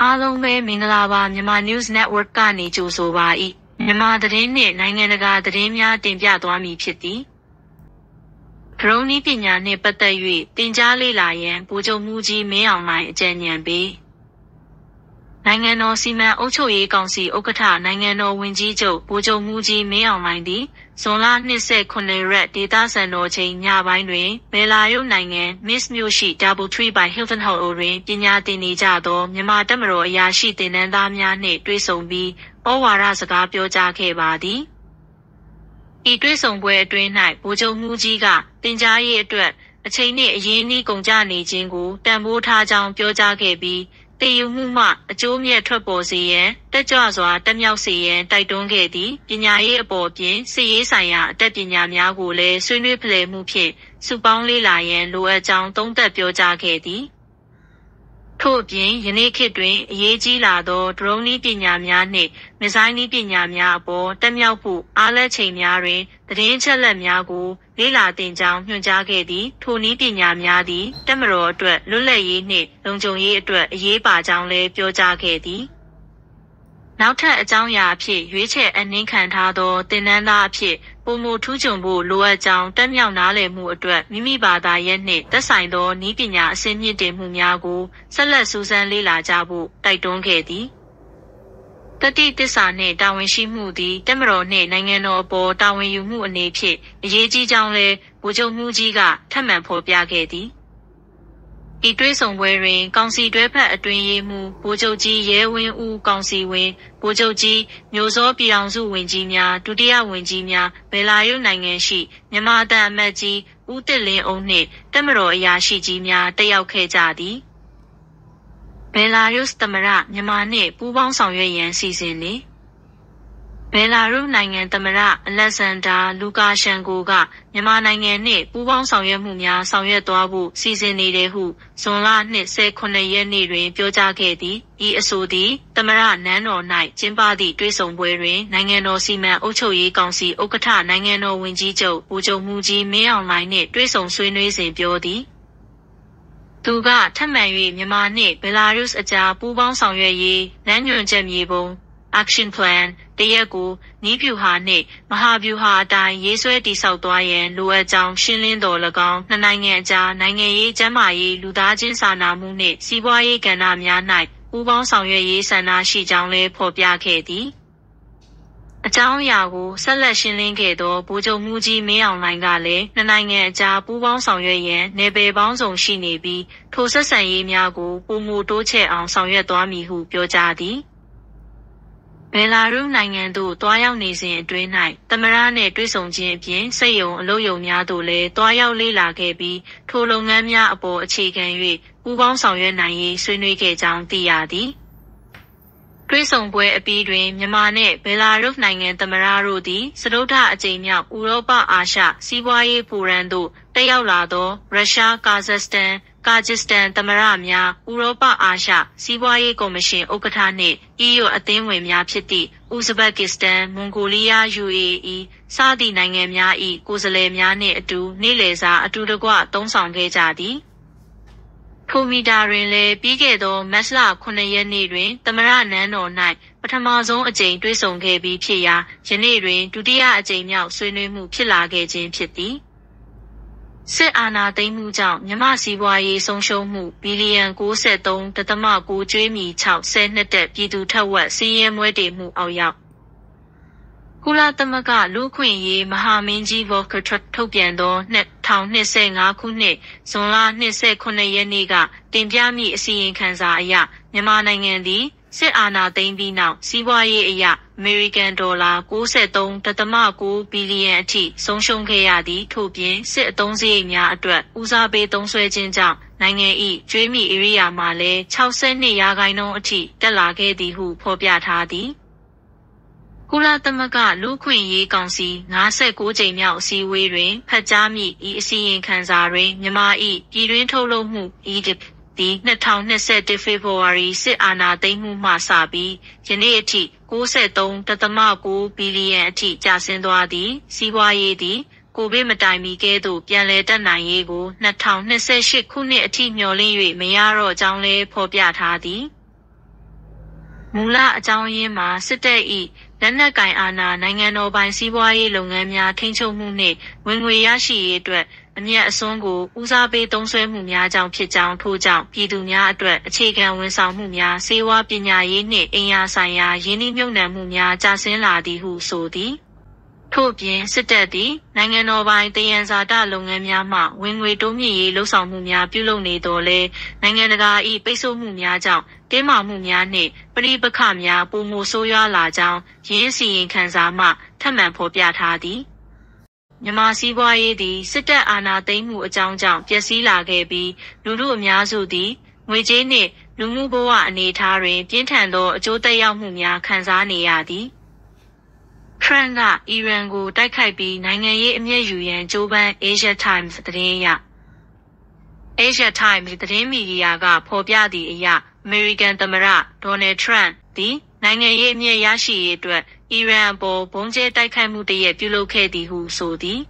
အားလုံးပဲမင်္ဂလာပါမြန်မာ News Network ကနေကြိုဆိုပါ၏မြန်မာသတင်းနှင့်နိုင်ငံတကာသတင်းများတင်ပြသွားမည်ဖြစ်သည်ဒရုန်းနည်းပညာနှင့်ပတ်သက်၍တင်ကြားလေ့လာရန်ဗိုလ်ချုပ်မှူးကြီးမင်းအောင်လှိုင်အကြံဉာဏ်ပေးနိုင်ငံတော်စီမံအုပ်ချုပ်ရေးကောင်စီဥက္ကဋ္ဌနိုင်ငံတော်ဝန်ကြီးချုပ်ဗိုလ်ချုပ်မှူးကြီးမင်းအောင်လှိုင်သည်ဇွန်လ29ရက်ဒေသစံတော်ချိန်ညပိုင်းတွင်ဘယ်လာရုတ်နိုင်ငံမစ်မြို့ရှိ Double Tree by Hilton Hall တွင်ပညာသင်နေကြသောမြန်မာတပ်မတော်အရာရှိသင်တန်းသားများနှင့်တွေ့ဆုံပြီးဩဝါဒစကားပြောကြားခဲ့ပါသည်ဤတွေ့ဆုံပွဲအတွင်း၌ဗိုလ်ချုပ်မှူးကြီးကတင်ကြားရေးအတွက်အချိန်နှင့်အရင်းအနှီးကုန်ကျနေခြင်းကိုတန်ဖိုးထားကြောင်းပြောကြားခဲ့ပြီးတည်ယူမှုမှအကျိုးမြတ်ထွက်ပေါ်စေရန်တက်ကြွစွာတက်မြောက်စေရန်တိုက်တွန်းခဲ့သည်ပညာရေးအပေါ်ပြင်စစ်ရေးဆိုင်ရာအတတ်ပညာများကိုလည်းဆွေးနွေးဖလှယ်မှုဖြင့်စုပေါင်းလေ့လာရန်လိုအပ်ကြောင်းသုံးသပ်ပြောကြားခဲ့သည်ထို့အပြင်ယနေ့ခေတ်တွင်အရေးကြီးလာသောဒရုန်းနည်းပညာများနှင့်မစ်ဇိုင်းနည်းပညာများအပေါ်တက်မြောက်မှုအားလက်ချိန်များတွင်သတင်းချက်လက်များကိုလေ့လာသင်ကြောင်းညွှန်ကြားခဲ့သည်ထိုနည်းပညာများသည်တပ်မတော်အတွက်လွတ်လပ်ရေးနှင့်လုံခြုံရေးအတွက်အရေးပါကြောင်းလည်းပြောကြားခဲ့သည်နောက်ထပ်အကြောင်းအရာအဖြစ်ရွေးချယ်အနှင်းခံထားသောသင်တန်းသားအဖြစ်ပုံမထူးချွန်ဖို့လိုအပ်ကြောင်းတက်မြောက်နားလည်မှုအတွက်မိမိဘာသာရပ်နှင့်သက်ဆိုင်သောနည်းပညာအဆင့်မြင့်တင်မှုများကိုဆက်လက်စူးစမ်းလေ့လာကြဖို့တိုက်တွန်းခဲ့သည်တတိတစ္ဆာနှင့်တာဝန်ရှိမှုသည်တပ်မတော်နှင့်နိုင်ငံတော်အပေါ်တာဝန်ယူမှုအနေဖြင့်အရေးကြီးကြောင်းလည်းဗိုလ်ချုပ်မှူးကြီးကထပ်မံဖော်ပြခဲ့သည်ဤတွေ့ဆုံပွဲတွင်ကောင်စီတွဲဖက်အတွင်းရေးမှူးဗိုလ်ချုပ်ကြီးရဲဝင်းဦးကောင်စီဝင်ဗိုလ်ချုပ်ကြီးမျိုးစောပြည်ထောင်စုဝန်ကြီးများဒုတိယဝန်ကြီးများဘယ်လာရုတ်နိုင်ငံရှိမြန်မာအမတ်ကြီးဦးတစ်လင်းအောင်နှင့်တပ်မတော်အရာရှိကြီးများတက်ရောက်ခဲ့ကြသည်ဘယ်လာရုစ်သမ္မတမြန်မာနှင့်ပူးပေါင်းဆောင်ရွက်ရန်စီစဉ်နေဘယ်လာရုစ်နိုင်ငံသမ္မတအလက်ဇန်ဒါလူကာရှန်ကိုကမြန်မာနိုင်ငံနှင့်ပူးပေါင်းဆောင်ရွက်မှုများဆောင်ရွက်သွားဖို့စီစဉ်နေတယ်ဟုဇွန်လ29ရက်နေ့တွင်ပြောကြားခဲ့သည်ဤအဆိုသည်သမ္မတနန်းတော်၌ကျင်းပသည့်တွေ့ဆုံပွဲတွင်နိုင်ငံတော်စီမံအုပ်ချုပ်ရေးကောင်စီဥက္ကဋ္ဌနိုင်ငံတော်ဝန်ကြီးချုပ်ဗိုလ်ချုပ်မှူးကြီးမင်းအောင်လှိုင်နှင့်တွေ့ဆုံဆွေးနွေးစဉ်ပြောသည်သူကထပ်မံ၍မြန်မာနှင့်ဘယ်လာရုစ်အကြားပူးပေါင်းဆောင်ရွက်ရေးလမ်းညွှန်ချက်မြေပုံ Action Plan တရက်ကိုနည်းဗျူဟာနှင့်မဟာဗျူဟာအတိုင်းရေးဆွဲတည်ဆောက်သွားရန်လိုအပ်ကြောင်းရှင်းလင်းတော်၎င်းနှစ်နိုင်ငံအကြားနိုင်ငံရေးကျန်းမာရေးလူသားချင်းစာနာမှုနှင့်စီးပွားရေးကဏ္ဍများ၌ပူးပေါင်းဆောင်ရွက်ရေးဆန္ဒရှိကြောင်းလည်းဖော်ပြခဲ့သည်အကြောင်းအရာကိုဆက်လက်ရှင်းလင်းခဲ့သောဗိုလ်ချုပ်မှူးကြီးမင်းအောင်လှိုင်ကလည်းနှစ်နိုင်ငံအကြားပူးပေါင်းဆောင်ရွက်ရန်နယ်ပယ်ပေါင်းစုံရှိနေပြီးထိုဆက်ဆံရေးများကိုပိုမိုတိုးချဲ့အောင်ဆောင်ရွက်သွားမည်ဟုပြောကြားသည်ဘယ်လာရုစ်နိုင်ငံသို့တွားရောက်နေစဉ်အတွင်း၌သမ္မတနှင့်တွေ့ဆုံခြင်းအပြင်စိတ်ယုံအလုပ်ယုံများသို့လည်းတွားရောက်လေ့လာခဲ့ပြီးထိုလုပ်ငန်းများအပေါ်အခြေခံ၍ပူးပေါင်းဆောင်ရွက်နိုင်ရေးဆွေးနွေးခဲ့ကြောင်းသိရသည်တွေ့ဆုံပွဲအပြီးတွင်မြန်မာနှင့်ဘယ်လာရုစ်နိုင်ငံသမ္မတတို့သည်စတုတ္ထအကြိမ်မြောက်ဥရောပအာရှစီးပွားရေးဖိုရမ်သို့တက်ရောက်လာသောရုရှားကာဇက်စတန်ကာဂျစ္စတန်သမ္မတများဥရောပအာရှစီးပွားရေးကော်မရှင်ဥက္ကဋ္ဌနှင့် EU အသင်းဝင်များဖြစ်သည့်ဥဇဘက်ကစ္စတန်မွန်ဂိုလီးယား UAE စသည့်နိုင်ငံများ၏ကိုယ်စားလှယ်များနှင့်အတူနေ့လည်စာအတူတကွသုံးဆောင်ခဲ့ကြသည်ထိုမီတာတွင်လည်းပြီးခဲ့သောမတ်လ9ရက်နေ့တွင်သမ္မတနန်းတော်၌ပထမဆုံးအကြိမ်တွေ့ဆုံခဲ့ပြီးဖြစ်ရာယနေ့တွင်ဒုတိယအကြိမ်မြောက်ဆွေးနွေးမှုဖြစ်လာခဲ့ခြင်းဖြစ်သည်စစ်အာဏာသိမ်းမှုကြောင့်မြန်မာစီးပွားရေးဆုံးရှုံးမှုဘီလီယံ93.9ကျွေးမြီ60နှစ်သက်ပြည်သူထက်ဝက်စီးရဲမွဲတေမှုအောက်ရောက်ကုလသမဂ္ဂလူ့အခွင့်အရေးမဟာမင်းကြီး Volker Turk ထုတ်ပြန်သော2025ခုနှစ်ဇွန်လ29ရက်နေ့ကတင်ပြမည့်အစီရင်ခံစာအရမြန်မာနိုင်ငံသည်စစ်အာဏာသိမ်းပြီးနောက်စီးပွားရေးအရအမေရိကန်ဒေါ်လာ93.9ဘီလီယံအထိဆုံးရှုံးခဲ့ရသည်ထို့ပြင်စစ်အသုံးစရိတ်များအတွက်ဦးစားပေးသုံးစွဲခြင်းကြောင့်နိုင်ငံ၏ကျွေးမြီဧရိယာမှာလည်း62%အထိတက်လာခဲ့သည်ဟုဖော်ပြထားသည်ကုလသမဂ္ဂလူ့အခွင့်အရေးကောင်စီ59ကြိမ်မြောက်အစည်းအဝေးတွင်ဖတ်ကြားမိဤအစီရင်ခံစာတွင်မြန်မာ၏ပြည်တွင်းထုတ်လုပ်မှုဒီ2021ဖေဖော်ဝါရီစစ်အာဏာသိမ်းမှုမှစပြီးယနေ့အထိ93.9ဘီလီယံအထိကျဆင်းသွားသည်စီးပွားရေးသည်ကိုဗစ်မတိုင်မီကဲ့သို့ပြန်လည်တက်နိုင်ရေးကို2028ခုနှစ်အထိမျှော်လင့်၍မရတော့ကြောင်းလည်းဖော်ပြထားသည် မူလအကြောင်းရင်းမှာစစ်တပ်၏လက်နက်ကင်အာဏာနိုင်ငံတော်ပိုင်စီးပွားရေးလုပ်ငန်းများထိန်းချုပ်မှုနှင့်ဝင်ငွေရရှိရေးအတွက်အမြတ်အစွန်းကိုဦးစားပေးသုံးစွဲမှုများကြောင့်ဖြစ်ကြောင်းထို့ကြောင့်ပြည်သူများအတွက်အခြေခံဝန်ဆောင်မှုများစေဝါပညာရေးနှင့်အိမ်ယာဆိုင်ရာရင်းနှီးမြှုပ်နှံမှုများကျဆင်းလာသည်ဟုဆိုသည်ထို့ပြင်စစ်တပ်သည်နိုင်ငံတော်ပိုင်တယံဇာတလုပ်ငန်းများမှဝင်ငွေတိုးမြင့်ရေးလှုံ့ဆော်မှုများပြုလုပ်နေတော်လဲနိုင်ငံတကာ၏ပိတ်ဆို့မှုများကြောင့်တင်းမာမှုများနှင့်ပဋိပက္ခများပိုမိုဆိုးရွားလာကြောင်းရင်းစီရင်ခံစာမှထပ်မံဖော်ပြထားသည်မြန်မာစီးပွားရေးသည်စစ်တပ်အာဏာသိမ်းမှုအကြောင်းကြောင့်ပျက်စီးလာခဲ့ပြီးလူထုအများစုသည်ငွေကြေးနှင့်လူမှုဘဝအနေအထားတွင်ပြင်းထန်သောအကျိုးသက်ရောက်မှုများခံစားနေရသည်ထရန့်ကအီရန်ကိုတိုက်ခိုက်ပြီးနိုင်ငံရေးအမျက်ယူရန်ကြိုးပမ်း Asia Times သတင်းအရ Asia Times သတင်းမီဒီယာကဖော်ပြသည့်အရအမေရိကန်သမ္မတဒေါ်နယ်ထရန့်သည်နိုင်ငံရေးအမျက်ရရှိရေးအတွက်အီရန်အပေါ်ဘုံကျဲတိုက်ခိုက်မှုတရက်ပြုလုပ်ခဲ့သည်ဟုဆိုသည်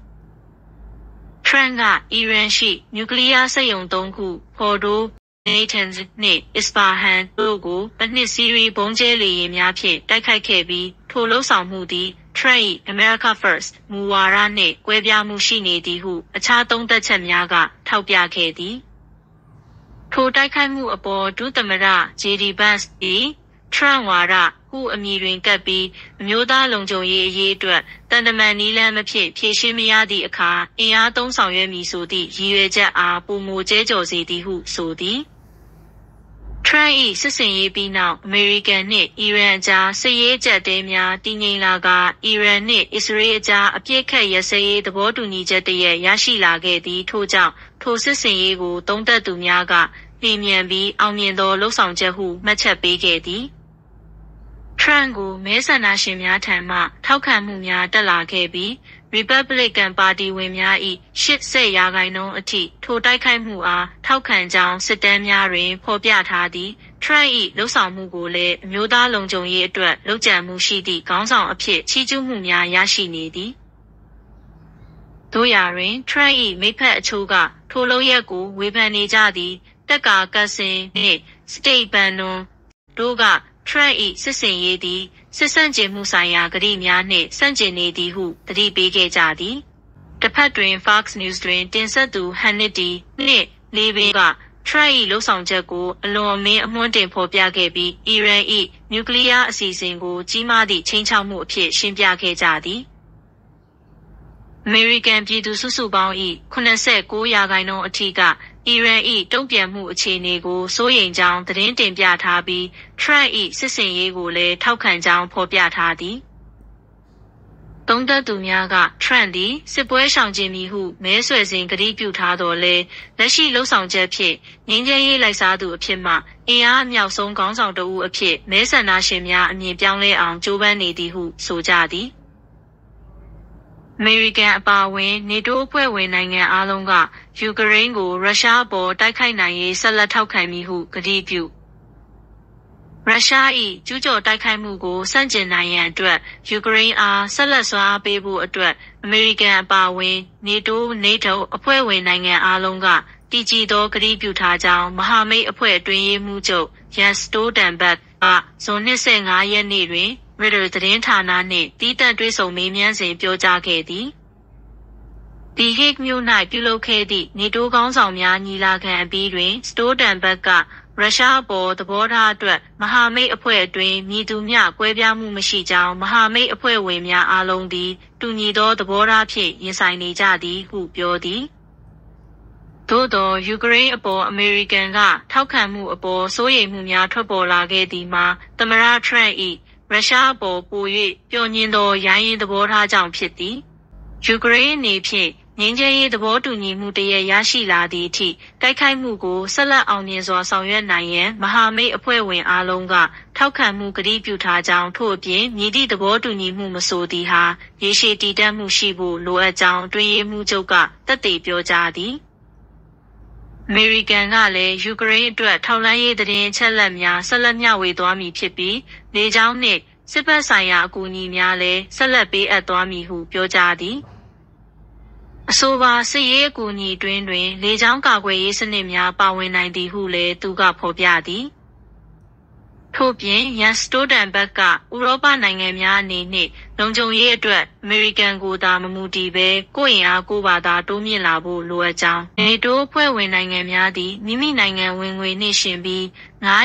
ထရန့်ကအီရန်ရှိနျူကလ িয়ার စက်ရုံ၃ခုဖော်ဒိုနေတန်နှင့်အစ္စပါဟန်တို့ကိုတစ်နှစ်စီးရီးဘုံကျဲလေယာဉ်များဖြင့်တိုက်ခိုက်ခဲ့ပြီးထိုလှုပ်ဆောင်မှုသည်ထရန့်၏ America First မူဝါဒနှင့်ကွဲပြားမှုရှိနေသည်ဟုအခြားသုံးသပ်ချက်များကထောက်ပြခဲ့သည်ထိုတိုက်ခိုက်မှုအပေါ်ဒုသမ္မတ JD Vance ၏ထရန့်ဝါဒဟုအမည်တွင်ကပ်ပြီးအမျိုးသားလုံခြုံရေးအရေးအတွက်တန်တမန်နည်းလမ်းမဖြစ်ဖြေရှင်းမရသည့်အခါအင်အားသုံးဆောင်ရွက်မည်ဆိုသည့်ရည်ရွယ်ချက်အားပိုမိုကျဲကျော်စေသည်ဟုဆိုသည်ထရန့်၏စစ်စင်ရေးပြီးနောက်အမေရိကန်နှင့်အီရန်အကြားစစ်ရေးကြက်တဲများတည်ငြိမ်လာကအီရန်နှင့်အစ္စရေးအကြားအပြစ်ခတ်ရစဲရေးသဘောတူညီချက်တရက်ရရှိလာခဲ့သည်ထို့ကြောင့်ထိုစစ်စင်ရေးကိုသုံးသပ်သူများကလျင်မြန်ပြီးအောင်မြင်သောလှုပ်ဆောင်ချက်ဟုမှတ်ချက်ပေးခဲ့သည်ထရန့်ကိုမဲဆန္ဒရှင်များထံမှထောက်ခံမှုများတက်လာခဲ့ပြီး Republican ပါတီဝင်များ၏80%အထိထိုတိုက်ခိုက်မှုအားထောက်ခံကြောင်းစစ်တမ်းများတွင်ဖော်ပြထားသည်ထရန့်၏လှုပ်ဆောင်မှုကိုလည်းအမျိုးသားလုံခြုံရေးအတွက်လုပ်ကြံမှုရှိသည့်ခေါင်းဆောင်အဖြစ်ချီးကျူးမှုများရရှိနေသည်တို့ရာတွင်ထရန့်၏မိဖက်အချို့ကထိုလုပ်ရက်ကိုဝေဖန်နေကြသည်တက်ကကတ်စင်နှင့်စတိတ်ဘန်နွန်တို့ကထရန့်၏စစ်စင်ရေးသည်စစ်ဆန့်ကျင်မှုဆိုင်ရာကတိများနှင့်ဆန့်ကျင်နေသည်ဟုသတိပေးခဲ့ကြသည်တစ်ဖက်တွင် Fox News တွင်တင်ဆက်သူ Hannity နှင့် Levin ကထရန့်၏လှုပ်ဆောင်ချက်ကိုအလွန်အမင်းအမွှန်းတင်ဖော်ပြခဲ့ပြီးအီရန်၏နျူကလ িয়ার အစီအစဉ်ကိုကြီးမားသည့်ခြိမ်းခြောက်မှုအဖြစ်ရှင်းပြခဲ့ကြသည်အမေရိကန်ပြည်သူစုစုပေါင်း၏89%အထိကအီရန်၏တုံ့ပြန်မှုအခြေအနေကိုစိုးရိမ်ကြောင်းသတင်းတင်ပြထားပြီးထရန့်၏စစ်စင်ရေးကိုလည်းထောက်ခံကြောင်းဖော်ပြထားသည်သုံးသပ်သူများကထရန့်သည်စစ်ပွဲရှောင်ကျဉ်မည်ဟုမဲဆွယ်စဉ်ကတိပြုထားတော်လဲလက်ရှိလှုပ်ဆောင်ချက်ဖြင့်ငြိမ်းချမ်းရေးလိုက်စားသူအဖြစ်မှအင်အားအမြောက်ဆုံးခေါင်းဆောင်တဦးအဖြစ်မဲဆန္ဒရှင်များအမြင်ပြောင်းလဲအောင်ကြိုးပမ်းနေသည်ဟုဆိုကြသည်အမေရိကန်အပါအဝင်နေတိုးအဖွဲ့ဝင်နိုင်ငံအားလုံးကယူကရိန်းကိုရုရှားအပေါ်တိုက်ခိုက်နိုင်ရေးဆက်လက်ထောက်ခံမည်ဟုကတိပြုရုရှား၏ကျူးကျော်တိုက်ခိုက်မှုကိုဆန့်ကျင်နိုင်ရန်အတွက်ယူကရိန်းအားဆက်လက်စွမ်းအားပေးဖို့အတွက်အမေရိကန်အပါအဝင်နေတိုးအဖွဲ့ဝင်နိုင်ငံအားလုံးကတည်ကြည်သောကတိပြုထားကြောင်းမဟာမိတ်အဖွဲ့အတွင်းရေးမှူးချုပ်ယန်စတိုဒန်ဘတ်ကဇွန်25ရက်နေ့တွင်Reuters သတင်းဌာနနှင့်တီးသန့်တွေ့ဆုံမေးမြန်းစဉ်ပြောကြားခဲ့သည်။ The Hague မြို့၌ပြုလုပ်ခဲ့သည့်နေတိုးခေါင်းဆောင်များညီလာခံအပြီးတွင်စတိုဒန်ဘတ်ကရုရှားအပေါ်သဘောထားအတွက်မဟာမိတ်အဖွဲ့အတွင်းမည်သူမျှကွဲပြားမှုမရှိကြောင်းမဟာမိတ်အဖွဲ့ဝင်များအားလုံးသည်တူညီသောသဘောထားဖြင့်ရင်ဆိုင်နေကြသည်ဟုပြောသည်။သို့သောယူကရိန်းအပေါ်အမေရိကန်ကထောက်ခံမှုအပေါ်စိုးရိမ်မှုများထွက်ပေါ်လာခဲ့သည်မှာသမ္မတထရန့်၏ရုရှားအပေါ်ပို၍ပျော်ညင်သောရိုင်းရင်သဘောထားကြောင့်ဖြစ်သည်ယူကရိန်းအနေဖြင့်ငြိမ်းချမ်းရေးသဘောတူညီမှုတရက်ရရှိလာသည့်အထိတိုက်ခိုက်မှုကိုဆက်လက်အောင်မြင်စွာဆောင်ရွက်နိုင်ရန်မဟာမိတ်အဖွဲ့ဝင်အားလုံးကထောက်ခံမှုကတိပြုထားကြောင်းထို့အပြင်မြည်သည့်သဘောတူညီမှုမဆိုသည်ဟာရေရှည်တည်တံ့မှုရှိဖို့လိုအပ်ကြောင်းအတွင်းရေးမှူးချုပ်ကသက်သေပြောကြားသည်အမေရိကန်ကလည်းယူကရိန်းအတွက်ထောက်လှမ်းရေးသတင်းအချက်အလက်များဆက်လက်မျှဝေသွားမည်ဖြစ်ပြီးလေကြောင်းနှင့်စစ်ဘက်ဆိုင်ရာအကူအညီများလည်းဆက်လက်ပေးအပ်သွားမည်ဟုပြောကြားသည်အဆိုပါစစ်ရေးအကူအညီတွင်လေကြောင်းကာကွယ်ရေးစနစ်များပါဝင်နိုင်သည်ဟုလည်းသူကဖော်ပြသည် ထို့ပြင်ရန်စတိုတန်ဘက်ကဥရောပနိုင်ငံများအနေနဲ့လုံခြုံရေးအတွက်အမေရိကန်ကိုသာမမူတည်ဘဲကိုယ့်အင်အားကိုပါသာတိုးမြင့်လာဖို့လိုအပ်ကြောင်းနေတိုးအဖွဲ့ဝင်နိုင်ငံများသည်မိမိနိုင်ငံဝင်ငွေနှင့်ရှင်ပြီး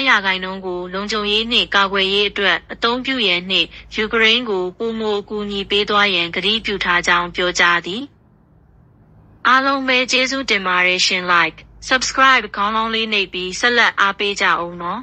9%ကိုလုံခြုံရေးနှင့်ကာကွယ်ရေးအတွက်အသုံးပြုရန်နှင့်ယူကရိန်းကိုပိုမိုအကူအညီပေးသွားရန်ကတိပြုထားကြောင်းပြောကြားသည်အားလုံးပဲကျေးဇူးတင်ပါတယ်ရှင် like subscribe ခေါင်းလုံးလေးနှိပ်ပြီးဆက်လက်အားပေးကြအောင်နော်